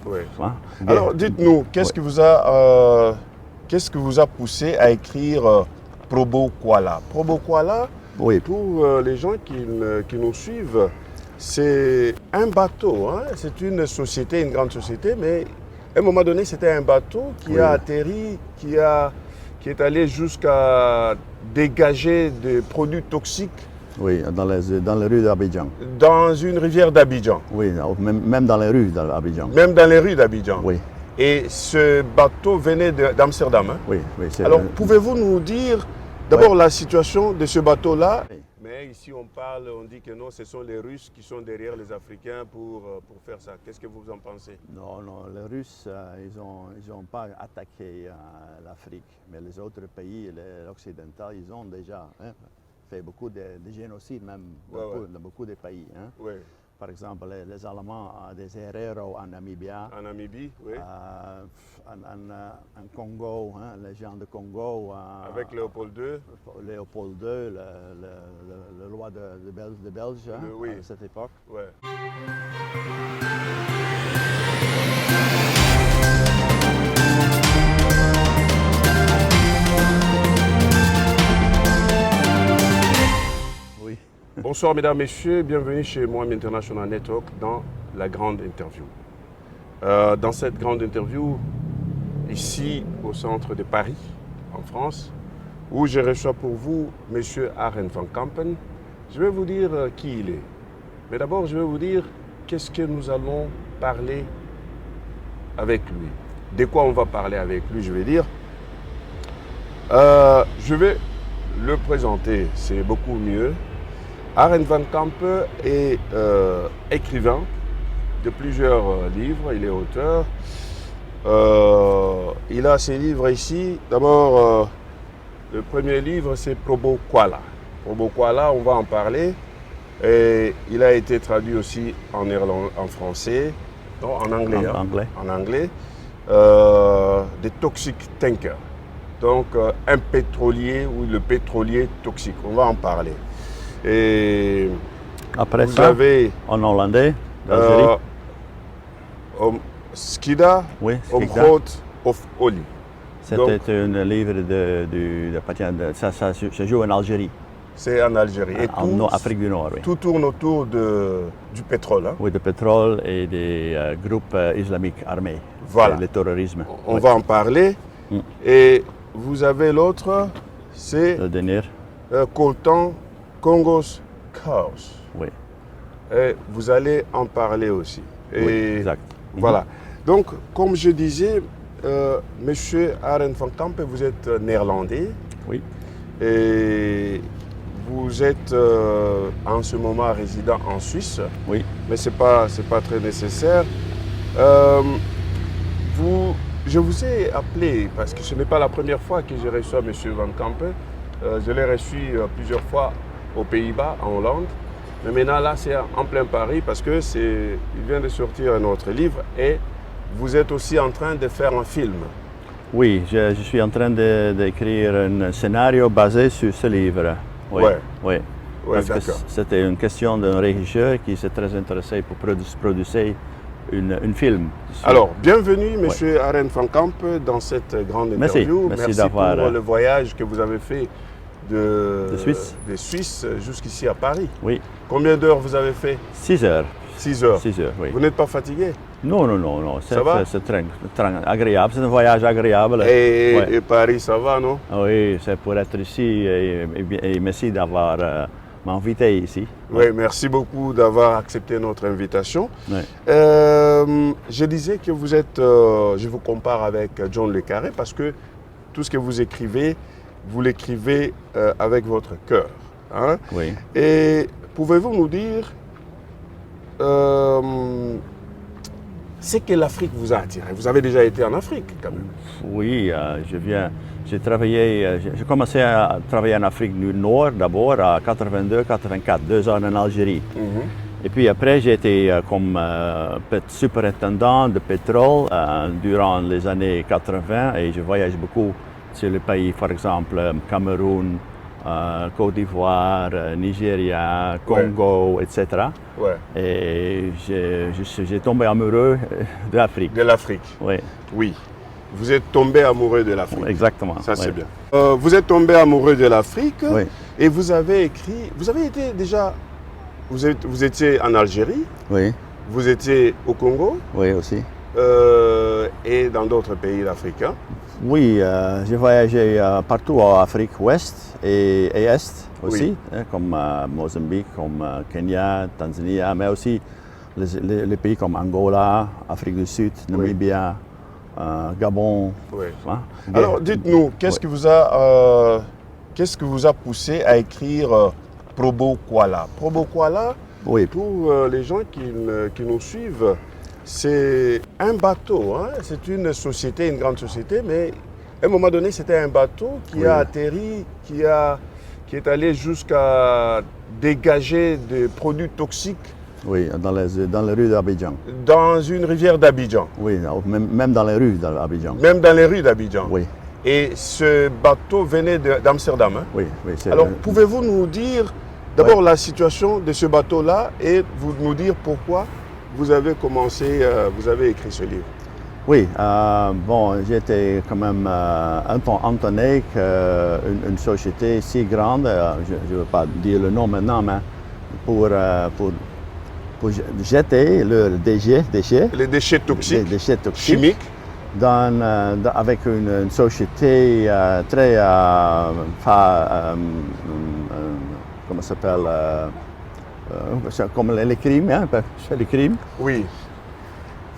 Oui. Hein? Alors, dites-nous, qu'est-ce qui vous a poussé à écrire Probo Kuala? Probo Kuala, Oui. pour les gens qui nous suivent, c'est un bateau. Hein? C'est une société, une grande société, mais à un moment donné, c'était un bateau qui a atterri, qui est allé jusqu'à dégager des produits toxiques. Oui, dans les rues d'Abidjan. Dans une rivière d'Abidjan. Oui, même dans les rues d'Abidjan. Même dans les rues d'Abidjan. Oui. Et ce bateau venait d'Amsterdam. Hein? Oui, oui. Alors, pouvez-vous nous dire d'abord la situation de ce bateau-là? Oui. Mais ici, on dit que non, ce sont les Russes qui sont derrière les Africains pour faire ça. Qu'est-ce que vous en pensez? Non, les Russes, ils ont pas attaqué l'Afrique, mais les autres pays, l'occidental, ils ont déjà fait beaucoup de génocides, même dans beaucoup de pays. Hein. Oui. Par exemple, les Allemands ont des héros en Namibie. En Namibie, oui. En Congo, hein, les gens de Congo. Avec Léopold II. Léopold II, le roi de Belge hein, oui. à cette époque. Ouais. Oui. Bonsoir mesdames, messieurs, bienvenue chez Mohamed International Network dans la grande interview. Dans cette grande interview, ici au centre de Paris, en France, où je reçois pour vous M. Arend van Kampen, je vais vous dire qui il est. Mais d'abord, je vais vous dire qu'est-ce que nous allons parler avec lui. De quoi on va parler avec lui, je vais dire. Je vais le présenter, c'est beaucoup mieux. Arend van Kampen est écrivain de plusieurs livres, il est auteur. Il a ses livres ici. D'abord, le premier livre, c'est Probo Kuala. Probo Kuala, on va en parler. Et il a été traduit aussi en français, non, en anglais. En anglais. Des Toxic Tankers. Donc, un pétrolier ou le pétrolier toxique. On va en parler. Et après vous ça, avez en hollandais, d'Algérie. Skida, Oui, Omrood of Oli. C'était un livre ça se joue en Algérie. C'est en Algérie. Et en Afrique du Nord, oui. Tout tourne autour du pétrole. Hein? Oui, du pétrole et des groupes islamiques armés. Voilà. Le terrorisme. On va en parler. Et vous avez l'autre, c'est le dernier. Coltan Congos Chaos. Oui. Et vous allez en parler aussi. Et oui, exact. Voilà. Donc, comme je disais, Monsieur Arend van Kampen, vous êtes néerlandais. Oui. Et vous êtes en ce moment résident en Suisse. Oui. Mais ce n'est pas très nécessaire. Je vous ai appelé parce que ce n'est pas la première fois que je reçois M. Van Kampen. Je l'ai reçu plusieurs fois aux Pays-Bas, en Hollande. Mais maintenant, là, c'est en plein Paris parce que il vient de sortir un autre livre et vous êtes aussi en train de faire un film. Oui, je suis en train d'écrire un scénario basé sur ce livre. Oui. Ouais. Oui. Ouais, parce que c'était une question d'un régisseur qui s'est très intéressé pour produire un film. Alors, bienvenue, M. Arend van Kampen, dans cette grande interview. Merci pour le voyage que vous avez fait de Suisse jusqu'ici à Paris. Oui. Combien d'heures vous avez fait? 6 heures. 6 heures. 6 heures, oui. Vous n'êtes pas fatigué? Non. C'est très agréable. C'est un voyage agréable. Et Paris, ça va, non? Oui, c'est pour être ici et merci d'avoir m'invité ici. Oui, merci beaucoup d'avoir accepté notre invitation. Oui. Je disais que vous êtes, je vous compare avec John Le Carré parce que tout ce que vous écrivez, vous l'écrivez avec votre cœur. Hein? Oui. Et pouvez-vous nous dire ce que l'Afrique vous a attiré? Vous avez déjà été en Afrique quand même. Oui, j'ai commencé à travailler en Afrique du Nord d'abord à 82-84, 2 ans en Algérie. Et puis après, j'ai été comme superintendant de pétrole durant les années 80 et je voyage beaucoup sur les pays, par exemple Cameroun, Côte d'Ivoire, Nigeria, Congo, etc. Ouais. Et j'ai tombé amoureux de l'Afrique. De l'Afrique. Oui, Oui. Vous êtes tombé amoureux de l'Afrique. exactement. Ça, c'est oui. bien. Vous êtes tombé amoureux de l'Afrique Oui. et vous avez écrit. Vous avez été déjà. Vous étiez en Algérie, Oui, vous étiez au Congo oui aussi. et dans d'autres pays africains. Oui, j'ai voyagé partout en Afrique ouest et est aussi, Oui. comme Mozambique, comme Kenya, Tanzanie, mais aussi les pays comme Angola, Afrique du Sud, Namibia, Gabon. Oui. hein. Alors, dites-nous, qu'est-ce qui vous a poussé à écrire Probo Kuala? Probo Kuala, Oui, pour les gens qui nous suivent, c'est un bateau. Hein? C'est une société, une grande société, mais à un moment donné, c'était un bateau qui a atterri, qui est allé jusqu'à dégager des produits toxiques oui, dans les rues d'Abidjan. dans une rivière d'Abidjan, Oui, même dans les rues d'Abidjan. même dans les rues d'Abidjan. Oui, Et ce bateau venait d'Amsterdam. Hein? oui, oui. Alors, pouvez-vous nous dire d'abord la situation de ce bateau-là et vous nous dire pourquoi vous avez vous avez écrit ce livre? Oui, bon, j'étais quand même entonné qu'une société si grande, je ne veux pas dire le nom maintenant, mais pour jeter leurs déchets, Les déchets toxiques, déchets toxiques chimiques, avec une société très, comment ça s'appelle, comme les crimes, hein, c'est les crimes. oui,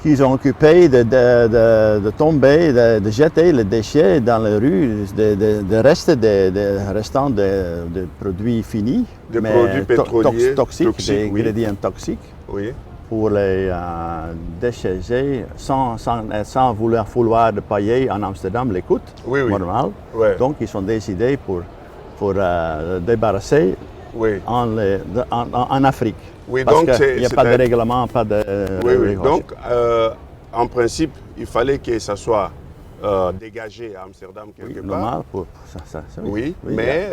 Qu'ils ont occupé de tomber, de jeter les déchets dans les rues, de restants de produits finis, Des produits pétroliers toxiques, toxiques, des oui. ingrédients toxiques, oui, pour les décharger sans vouloir de payer en Amsterdam les coûts Oui, oui. normales. Ouais. Donc ils ont décidé pour débarrasser oui. en Afrique. Oui, Parce donc qu'il n'y a pas de règlement, pas de Oui, oui. régulation. Donc, en principe, il fallait que ça soit dégagé à Amsterdam quelque part. Normal pour ça. Oui, mais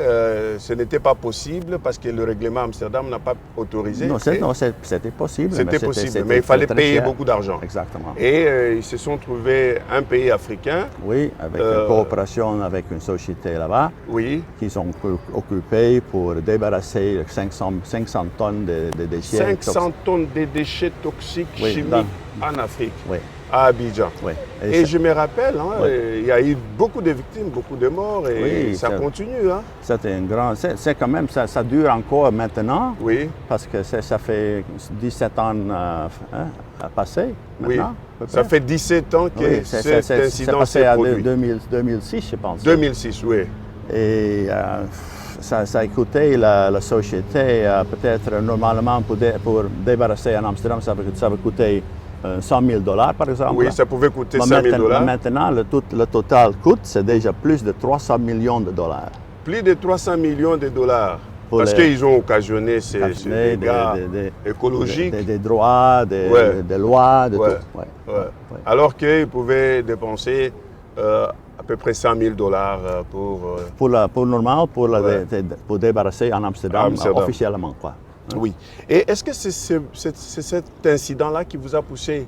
ce n'était pas possible parce que le règlement Amsterdam n'a pas autorisé. Non, c'était possible. C'était possible, mais il fallait très payer cher. beaucoup d'argent. Exactement. Et ils se sont trouvés un pays africain, Oui, avec une coopération avec une société là-bas, oui, qui sont occupés pour débarrasser 500 tonnes de déchets. 500 tonnes de déchets toxiques Oui, chimiques en Afrique, Oui, à Abidjan. oui. Et je me rappelle, hein, Oui. il y a eu beaucoup de victimes, beaucoup de morts, et Oui, ça ça- continue. Hein. C'était un grand. C'est quand même, ça dure encore maintenant, Oui, parce que ça fait 17 ans à passer oui. maintenant. à peu Ça près. fait 17 ans que Oui, cet c'est incident passé s'est à produit. 2006, je pense. 2006, oui. Et ça a coûté la société peut-être normalement pour débarrasser en Amsterdam, ça va coûter $100 000 par exemple. Oui, ça pouvait coûter Mais 5 000 maintenant- dollars. Maintenant, le total coût, c'est déjà plus de 300 millions de dollars. Plus de 300 millions de dollars. Pour Parce les- qu'ils ont occasionné ces Occasionné dégâts écologiques. Des droits, Ouais. des lois, de Ouais. tout. Ouais. Ouais. Ouais. Alors qu'ils pouvaient dépenser à peu près 100 000 dollars pour... Pour normal, Ouais. pour débarrasser en Amsterdam, Amsterdam. officiellement. Quoi. Oui. Et est-ce que c'est cet incident-là qui vous a poussé,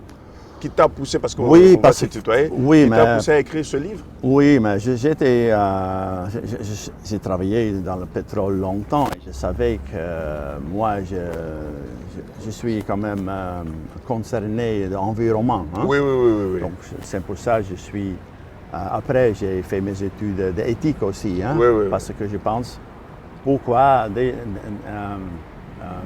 qui t'a poussé, parce qu'on Oui, on va parce se que- tutoyer, oui, qui t'a mais- poussé à écrire ce livre? Oui, mais j'ai travaillé dans le pétrole longtemps et je savais que moi, je suis quand même concerné de l'environnement. Hein. Oui, oui, oui, oui, oui. Donc, c'est pour ça que je suis. Après, j'ai fait mes études d'éthique aussi, hein, Oui, oui. parce que je pense pourquoi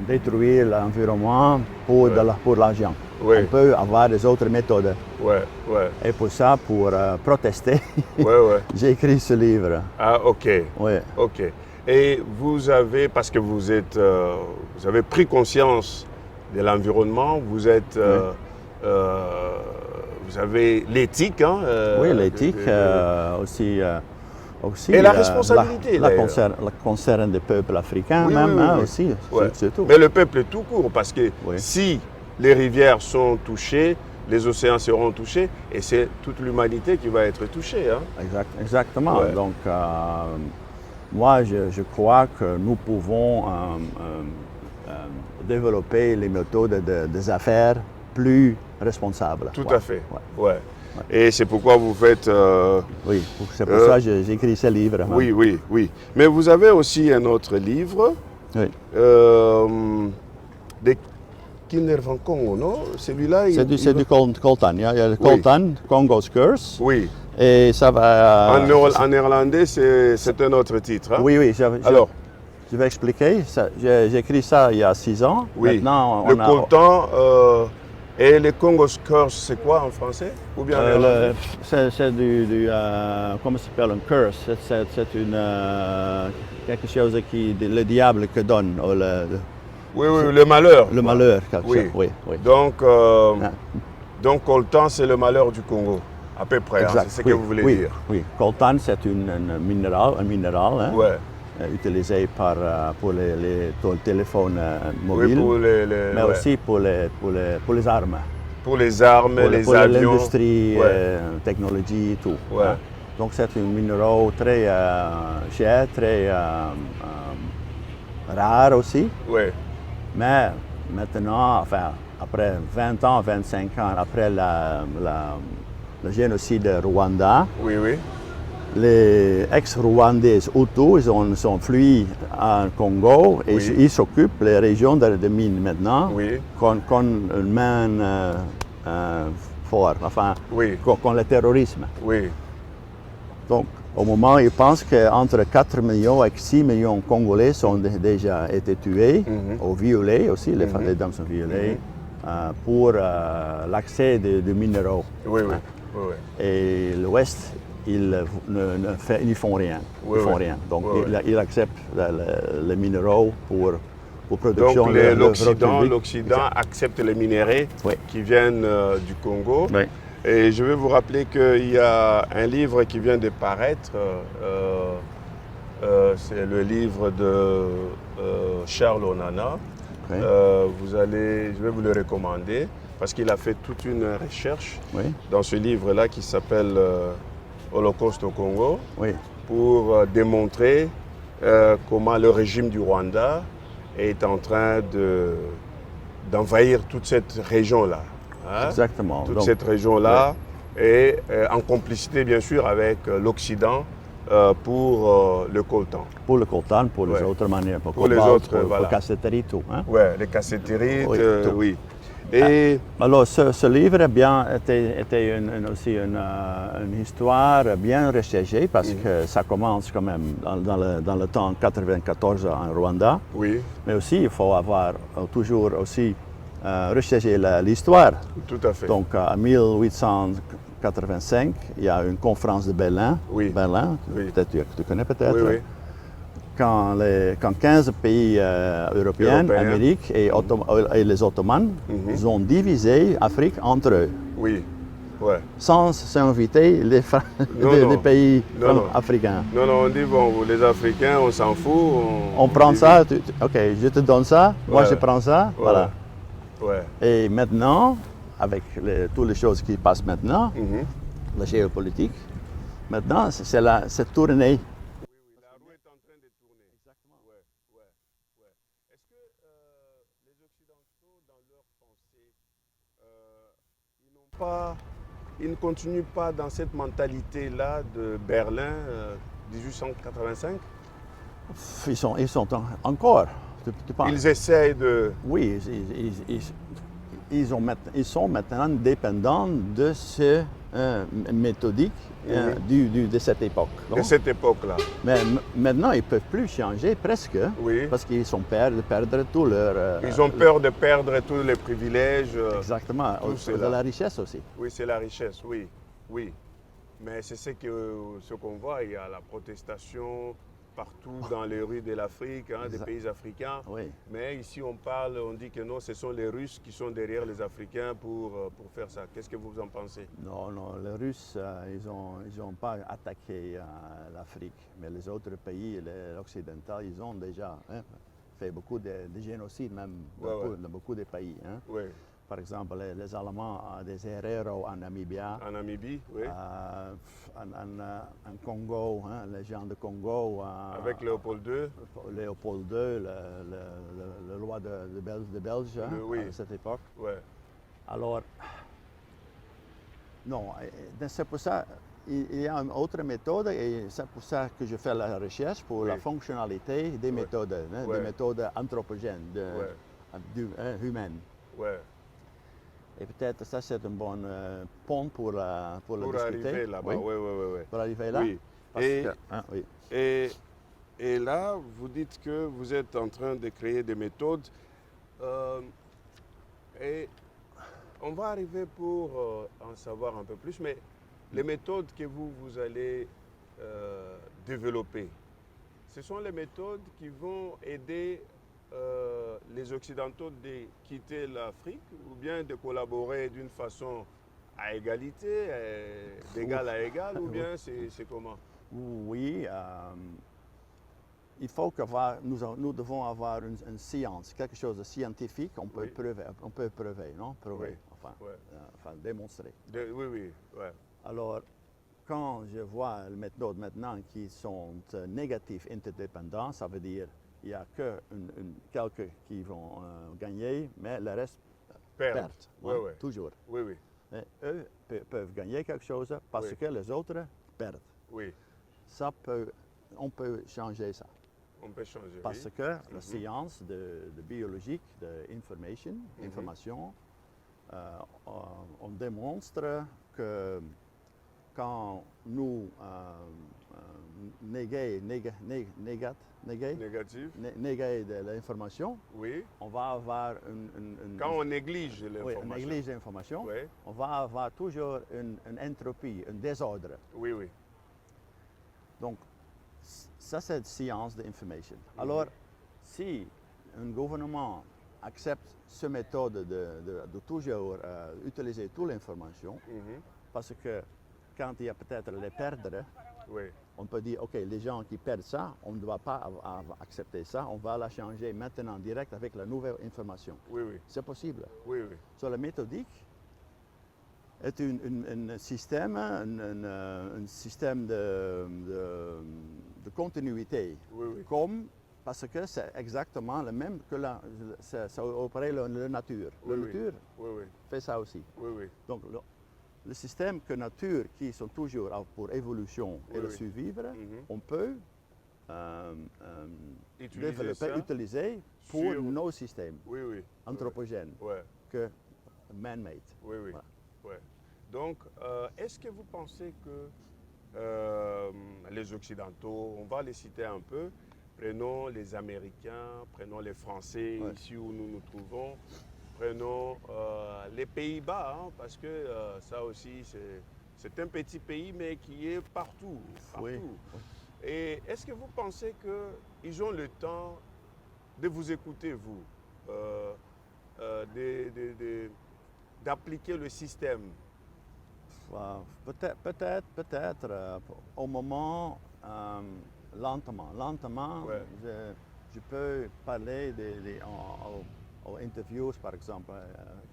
détruire l'environnement pour l'argent. Oui. On peut avoir des autres méthodes. Ouais, ouais, Et pour ça, pour protester, ouais, ouais. j'ai écrit ce livre. Ah, ok. Oui. Ok. Et vous avez, parce que vous avez pris conscience de l'environnement, vous avez l'éthique. Hein, Oui, l'éthique aussi. Et la responsabilité, La d'ailleurs. concerne des peuples africains Oui, même oui, oui, hein, oui. aussi, Ouais. surtout. Mais le peuple tout court, parce que Oui. si les rivières sont touchées, les océans seront touchés, et c'est toute l'humanité qui va être touchée. Hein. Exactement. Ouais. Donc, moi, je crois que nous pouvons développer les méthodes des affaires plus responsables. Tout Ouais. à fait. Ouais. Ouais. Et c'est pourquoi vous faites... Oui, c'est pour ça que j'ai écrit ce livre. Hein. Oui, oui, oui. Mais vous avez aussi un autre livre, Oui. des Kinder van Congo, non? Celui-là, C'est du coltan. Il y a le coltan, Congo's Curse. Oui. Et ça va... En néerlandais, c'est un autre titre. Hein? Oui, oui. Alors, je vais expliquer. J'ai écrit ça il y a 6 ans. oui. Maintenant, le coltan et le Congo's Curse, c'est quoi en français? Ou bien c'est comment ça s'appelle, un curse. C'est quelque chose qui le diable que donne. Oui, oui, le malheur. Le malheur, oui. Oui, oui. Donc coltan, c'est le malheur du Congo, à peu près. Hein, c'est ce que vous voulez dire. Oui, coltan, c'est un minéral hein, ouais. Utilisé pour les téléphones mobiles, oui, mais aussi pour les armes. Pour les armes, les avions. L'industrie, technologie, tout. Ouais. Hein. Donc c'est un minéral très cher, très rare aussi. Oui. Mais maintenant, enfin, après 20 ans, 25 ans, après le génocide Rwanda, oui, oui. les ex-Rwandais Hutus sont fuis en Congo et ils s'occupent des régions de mines maintenant, qu'on mène fort, enfin, contre le terrorisme. Oui. Donc, au moment, ils pensent qu'entre 4 millions et 6 millions de Congolais ont déjà été tués ou violés aussi, les femmes et les dames sont violées, pour l'accès des minéraux. Oui, oui. oui. Et l'Ouest, ils ne font rien. Ils font rien. Donc, ils acceptent les minéraux pour production. Donc, l'Occident accepte les minéraux qui viennent du Congo. Oui. Et je vais vous rappeler qu'il y a un livre qui vient de paraître. C'est le livre de Charles Onana. Oui. Je vais vous le recommander parce qu'il a fait toute une recherche dans ce livre-là qui s'appelle Holocauste au Congo pour démontrer comment le régime du Rwanda est en train d'envahir toute cette région-là. Hein? Exactement. Toute cette région-là et en complicité bien sûr avec l'Occident pour le coltan. Pour le coltan, pour les autres manières, pour les autres, pour cassetterie, tout. Hein? Oui, les cassetteries, oui. Et alors, ce livre était aussi une histoire bien recherchée parce que ça commence quand même dans le temps 94 en Rwanda. Oui. Mais aussi, il faut avoir toujours aussi recherché l'histoire. Tout à fait. Donc, en 1885, il y a une conférence de Berlin. Berlin, peut-être tu connais peut-être. Oui, oui. Quand 15 pays européens, Amérique et les Ottomans, ils ont divisé l'Afrique entre eux. Oui, ouais. Sans s'inviter les pays africains. Non, non, on dit, bon, les Africains, on s'en fout. On prend ça, ok, je te donne ça, moi je prends ça, voilà. Ouais. Et maintenant, avec toutes les choses qui passent maintenant, la géopolitique, maintenant, c'est tourné. Ils ne continuent pas dans cette mentalité-là de Berlin 1885? Ils sont encore. Ils essayent de... Oui, ils sont maintenant dépendants de ce méthodique de cette époque. De cette époque-là. Mais maintenant, ils ne peuvent plus changer presque parce qu'ils ont peur de perdre tout leur... ils ont peur de perdre tous les privilèges. Exactement, de la richesse aussi. Oui, c'est la richesse, oui. Mais c'est ce qu'on voit, il y a la protestation partout dans les rues de l'Afrique, des pays africains. Oui. Mais ici, on dit que non, ce sont les Russes qui sont derrière les Africains pour faire ça. Qu'est-ce que vous en pensez? Non, les Russes, ils n'ont pas attaqué l'Afrique. Mais les autres pays, les occidentaux, ils ont déjà fait beaucoup de génocides, même dans beaucoup de pays. Hein. Oui. par exemple, les Allemands ont des Herero en Namibie, En Namibie, oui. en Congo, hein, les gens de Congo. Avec Léopold II. Léopold II, le roi de Belge hein, Oui. à cette époque. Ouais. Alors, non, c'est pour ça, il y a une autre méthode et c'est pour ça que je fais la recherche pour la fonctionnalité des méthodes, hein, des méthodes anthropogènes, humaines. Ouais. Et peut-être ça c'est un bon pont pour la discuter. Arriver là-bas, oui. Pour arriver là. Oui. Oui. Et là, vous dites que vous êtes en train de créer des méthodes. Et on va arriver pour en savoir un peu plus, mais les méthodes que vous allez développer, ce sont les méthodes qui vont aider les Occidentaux de quitter l'Afrique ou bien de collaborer d'une façon à égalité, d'égal à égal, ou bien c'est comment? Oui, il faut que nous devons avoir une science, quelque chose de scientifique, on peut prouver, non? Prouver, enfin démontrer. Oui. Alors, quand je vois les méthodes maintenant qui sont négatives interdépendantes, ça veut dire qu'il n'y a que quelques qui vont gagner, mais le reste perdent. Toujours. Oui. Mais eux peuvent gagner quelque chose parce que les autres perdent. Oui. On peut changer ça. On peut changer. Parce que la science de biologique, d'information, on démontre que quand nous néguons de l'information, on va avoir quand on néglige l'information, on néglige l'information, on va avoir toujours une entropie, un désordre. Oui. Donc, ça c'est la science de l'information. Alors, si un gouvernement accepte cette méthode de toujours utiliser toute l'information, parce que quand il y a peut-être les perdre, on peut dire, OK, les gens qui perdent ça, on ne doit pas accepter ça, on va la changer maintenant direct avec la nouvelle information. Oui. C'est possible. Oui. La méthodique est un système, un système de continuité, parce que c'est exactement le même que ça opère la nature. La nature fait ça aussi. Donc, le système que nature, qui sont toujours pour évolution et le survivre, on peut utiliser pour nos systèmes anthropogènes que man-made. Donc, est-ce que vous pensez que les Occidentaux, on va les citer un peu, prenons les Américains, prenons les Français ici où nous nous trouvons, prenons les Pays-Bas, hein, parce que ça aussi, c'est un petit pays, mais qui est partout. Et est-ce que vous pensez qu'ils ont le temps de vous écouter, vous, d'appliquer le système? Peut-être. Au moment, lentement. Je peux parler aux interviews, par exemple,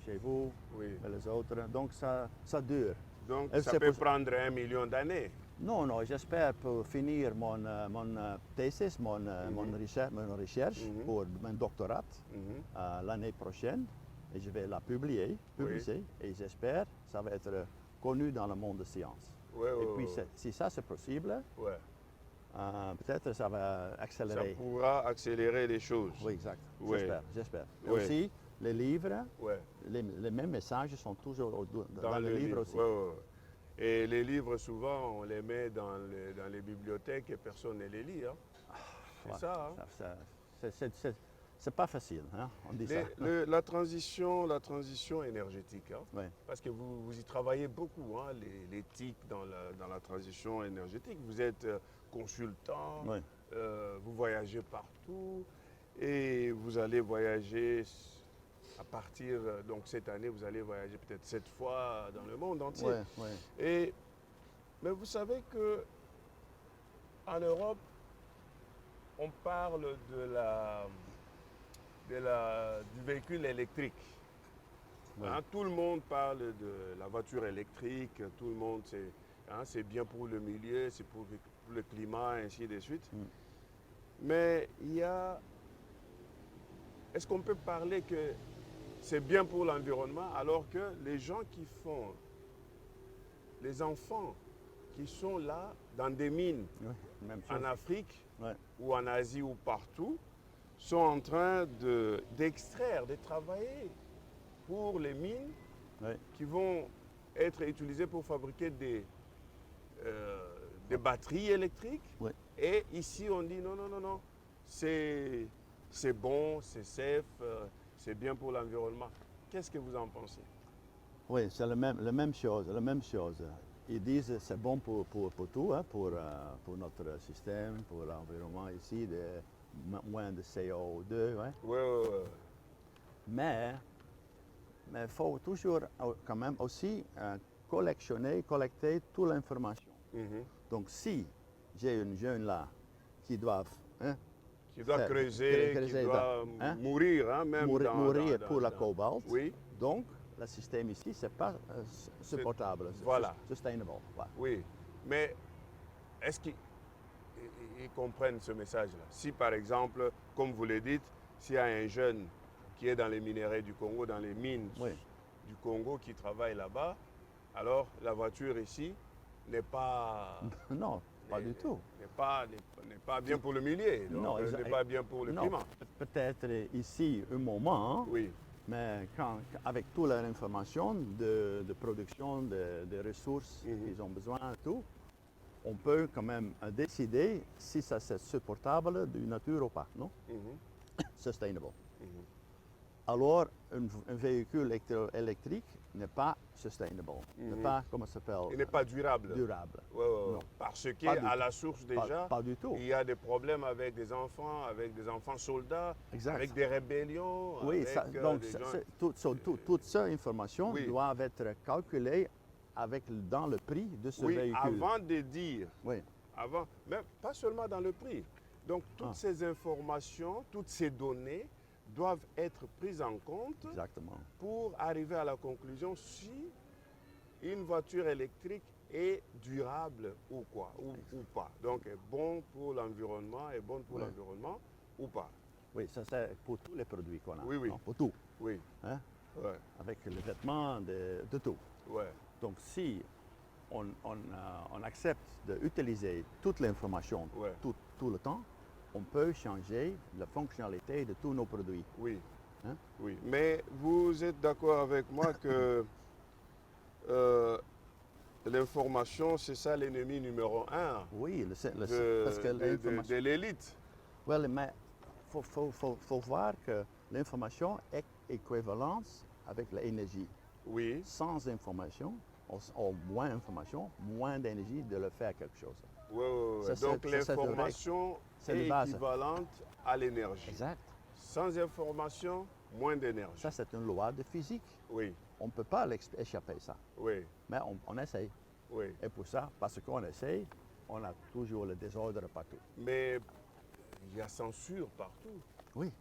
chez vous et les autres. Donc, ça dure. Donc, ça peut prendre 1 million d'années? Non, j'espère pour finir mon thèse, mon recherche pour mon doctorat l'année prochaine. Et je vais la publier, et j'espère que ça va être connu dans le monde de sciences. Et puis, si ça c'est possible, peut-être ça va accélérer. Ça pourra accélérer les choses. Oui, exact. J'espère. Et aussi, les livres, les mêmes messages sont toujours dans les livres aussi. Et les livres, souvent, on les met dans les bibliothèques et personne ne les lit. Hein. C'est ça. C'est pas facile, hein, on dit ça. La transition énergétique, hein, parce que vous y travaillez beaucoup, hein, l'éthique dans la transition énergétique. Vous êtes consultant, vous voyagez partout et vous allez voyager à partir, donc cette année, vous allez voyager peut-être 7 fois dans le monde entier. Mais vous savez qu'en Europe, on parle du véhicule électrique. Oui. Hein, tout le monde parle de la voiture électrique, tout le monde, c'est bien pour le milieu, c'est pour le climat, ainsi de suite. Mais il y a... Est-ce qu'on peut parler que c'est bien pour l'environnement alors que les gens qui font, les enfants qui sont là dans des mines Oui, même chose. en Afrique Ouais. ou en Asie ou partout, sont en train d'extraire, de travailler pour les mines Ouais. qui vont être utilisées pour fabriquer des batteries électriques. Ouais. Et ici, on dit non, non, non, non, c'est bon, c'est safe, c'est bien pour l'environnement. Qu'est-ce que vous en pensez? Oui, c'est la même chose, la même chose. Ils disent que c'est bon pour tout, hein, pour notre système, pour l'environnement ici, moins de CO2. Hein. Oui, oui, oui. Mais il faut toujours quand même aussi collecter toute l'information. Donc si j'ai une jeune là qui doit Qui doit faire- creuser, qui creuser doit hein, mourir, hein, même mourir pour la cobalt, Oui, donc le système ici, c'est pas supportable, voilà. sustainable. Voilà. oui. Mais est-ce qu'ils comprennent ce message-là? Si par exemple, comme vous le dites, s'il y a un jeune qui est dans les minerais du Congo, dans les mines Oui. du Congo qui travaille là-bas, alors la voiture ici n'est pas... Non, pas du tout. N'est pas bien pour le milieu, donc Non, n'est pas bien pour le non, climat. peut-être ici un moment, hein, Oui, mais avec toute leur information de production, de ressources qu'ils ont besoin, tout, on peut quand même décider si ça c'est supportable de nature ou pas, non? Sustainable. Alors, un véhicule électrique n'est pas sustainable, n'est pas, comment ça s'appelle? il n'est pas durable. Durable. Ouais, ouais, ouais. Non. Parce Pas qu'à du la tout. source déjà, Pas du tout. il y a des problèmes avec des enfants soldats, Exact. avec des rébellions. Oui, avec, donc des gens... toute cette information Oui. doit être calculée dans le prix de ce Oui, véhicule. avant de dire, Oui, mais pas seulement dans le prix. Donc toutes ces informations, toutes ces données doivent être prises en compte exactement. pour arriver à la conclusion si une voiture électrique est durable ou quoi, ou pas. Donc est bon pour l'environnement, est bonne pour Oui. l'environnement ou pas. Oui, ça c'est pour tous les produits qu'on a. Oui, oui. non, pour tout. Oui, Hein? ouais, Avec les vêtements, de tout. ouais, Donc si on accepte d'utiliser toute l'information Ouais. tout le temps, on peut changer la fonctionnalité de tous nos produits. oui, Hein? oui. Mais vous êtes d'accord avec moi que l'information, c'est ça l'ennemi numéro un Oui, parce que de l'information... l'élite. Oui, mais il faut voir que l'information est équivalente avec l'énergie. Oui, Sans information, ou moins d'information, moins d'énergie de le faire quelque chose. ouais, ouais, ouais. Ça, c'est- Donc ça, c'est l'information c'est est de base. équivalente à l'énergie. Exact. Sans information, moins d'énergie. Ça, c'est une loi de physique. Oui, On ne peut pas échapper à ça. oui, Mais on essaye. oui. Et pour ça, parce qu'on essaye, on a toujours le désordre partout. Mais il y a censure partout. Oui.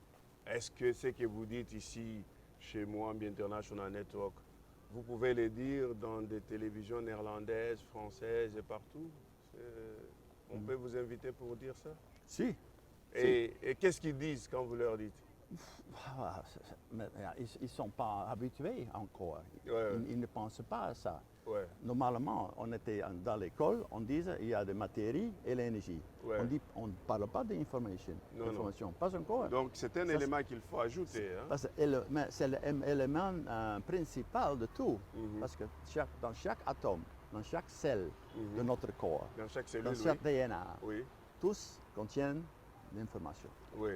Est-ce que ce que vous dites ici, chez Mwambi International Network, vous pouvez le dire dans des télévisions néerlandaises, françaises et partout? On peut vous inviter pour dire ça? Si. Et qu'est-ce qu'ils disent quand vous leur dites? Mais ils ne sont pas habitués encore. Ouais. Ils ne pensent pas à ça. Ouais, Normalement, on était dans l'école, on disait il y a des matières et l'énergie. Ouais. On ne parle pas d'information. Non, non. Pas encore. donc c'est un Ça, élément qu'il faut ajouter. Hein? Parce que mais c'est l'élément principal de tout. Parce que dans chaque atome, dans chaque cellule de notre corps, Dans chaque cellule, dans chaque DNA, oui. tous contiennent l'information. Oui,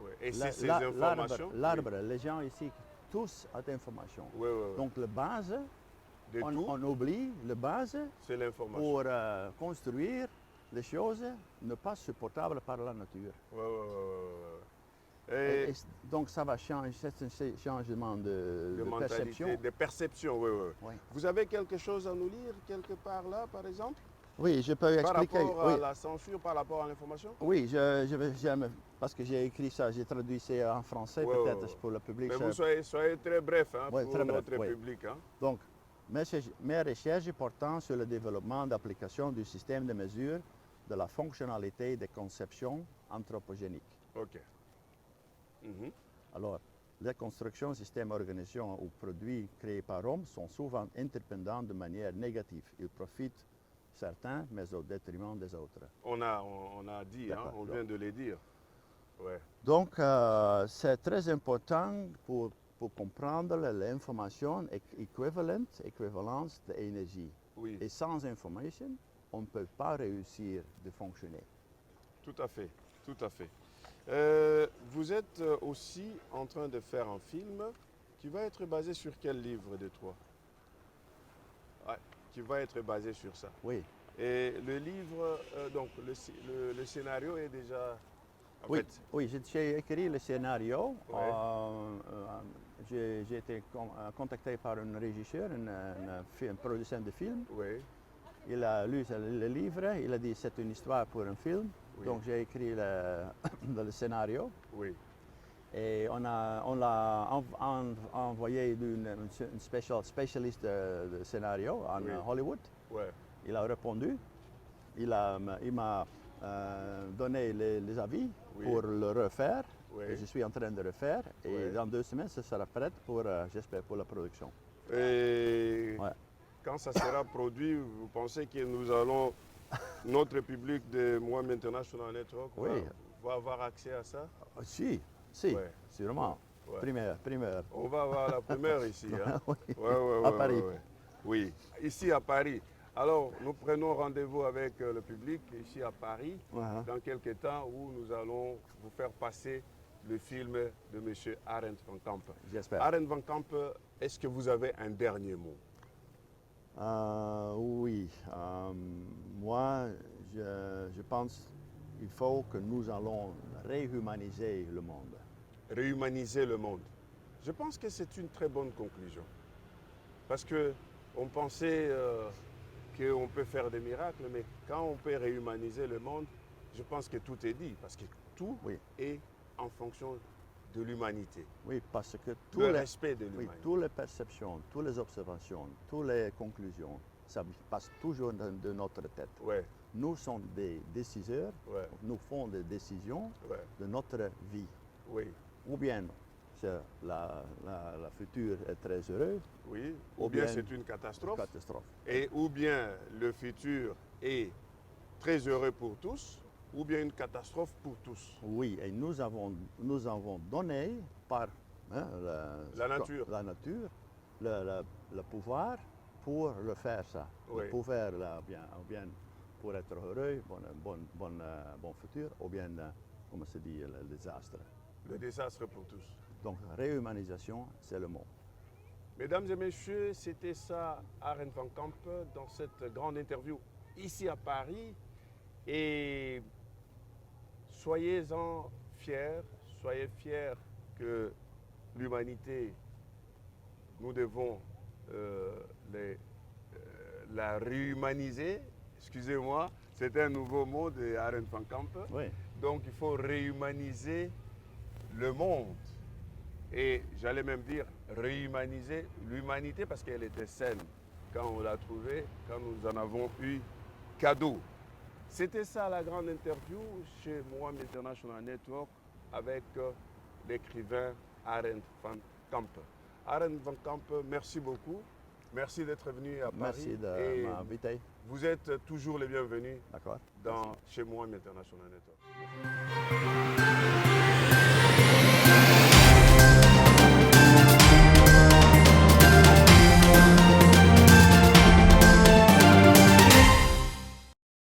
oui. Et c'est ces informations... L'arbre, les gens ici, tous ont d'informations. Oui, oui, oui. Donc la base, De tout, on oublie la base c'est l'information. pour construire des choses ne pas supportables par la nature. Oui, oui, oui. Et Donc ça va changer, c'est un changement de mentalité, perception. de perception, oui, oui. Oui. Vous avez quelque chose à nous lire quelque part là, par exemple? Oui, je peux Par expliquer. rapport Oui, à la censure, par rapport à l'information? oui, j'aime, parce que j'ai écrit ça, j'ai traduit ça en français, Ouais, ouais, ouais. peut-être pour le public. Mais vous soyez très bref hein, Oui, pour très bref, notre oui. public. Hein. Donc, mes recherches portant sur le développement d'applications du système de mesure de la fonctionnalité des conceptions anthropogéniques. Ok. Mhm. Alors, les constructions, systèmes, organisations ou produits créés par l'homme sont souvent interdépendants de manière négative. Ils profitent certains, mais au détriment des autres. On a dit, hein, D'accord. on vient de les dire. Ouais. Donc, c'est très important pour comprendre l'information équivalence d'énergie. Oui, Et sans information, on ne peut pas réussir de fonctionner. tout à fait. Tout à fait. Vous êtes aussi en train de faire un film qui va être basé sur quel livre de toi? Ouais, qui va être basé sur ça. Oui, Et le livre, donc le scénario est déjà... En oui, fait, oui, j'ai écrit le scénario. Ouais. J'ai été contacté par un régisseur, un producteur de film. oui, Il a lu le livre, il a dit c'est une histoire pour un film. Oui. Donc j'ai écrit le scénario. oui, Et on l'a envoyé une spécialiste de scénario en Oui. Hollywood. ouais, Il a répondu. Il m'a donné les avis Oui. pour le refaire. Oui. Et je suis en train de le refaire. Et Oui. dans 2 semaines, ce sera prêt pour, j'espère, pour la production. Et Ouais. quand ça sera produit, vous pensez que nous allons, notre public de Mohamed International Network Oui. va avoir accès à ça? Si, Ouais. sûrement. Ouais. Primeur. On va avoir la première ici. Hein? Oui. Ouais, À Paris. ouais. Oui, ici à Paris. Alors, nous prenons rendez-vous avec le public ici à Paris Ouais. dans quelques temps où nous allons vous faire passer le film de M. Arend van Kamp. J'espère. Arend van Kamp, est-ce que vous avez un dernier mot? Oui. Moi, je pense qu'il faut que nous allons réhumaniser le monde. Réhumaniser le monde. Je pense que c'est une très bonne conclusion. Parce qu'on pensait qu'on peut faire des miracles, mais quand on peut réhumaniser le monde, je pense que tout est dit. Parce que tout Oui. est en fonction de l'humanité. Oui, parce que Le respect de oui, l'humanité. toutes les perceptions, toutes les observations, toutes les conclusions, ça passe toujours de notre tête. Ouais, Nous sommes des décideurs, ouais, nous faisons des décisions ouais, de notre vie. oui, Ou bien la future est très heureuse, oui. Ou Ou bien bien c'est une catastrophe. catastrophe. Et ou bien le futur est très heureux pour tous, ou bien une catastrophe pour tous. Oui, et nous avons donné par La nature. le pouvoir pour le faire ça. Oui. Le pouvoir, ou bien pour être heureux, bon futur, ou bien, comment se dit, le désastre. Le désastre pour tous. Donc, réhumanisation, c'est le mot. Mesdames et messieurs, c'était ça, Arend van Kamp, dans cette grande interview ici à Paris. Et soyez-en fiers, soyez fiers que l'humanité, nous devons la réhumaniser. Excusez-moi, c'est un nouveau mot de Arend van Kamp. Oui, Donc il faut réhumaniser le monde. Et j'allais même dire réhumaniser l'humanité parce qu'elle était saine quand on l'a trouvée, quand nous en avons eu cadeau. C'était ça la grande interview chez Mohamed International Network avec l'écrivain Arend van Kamp. Arend van Kamp, merci beaucoup. Merci d'être venu à Paris. merci de Et m'inviter. vous êtes toujours les bienvenus D'accord. chez Mohamed International Network.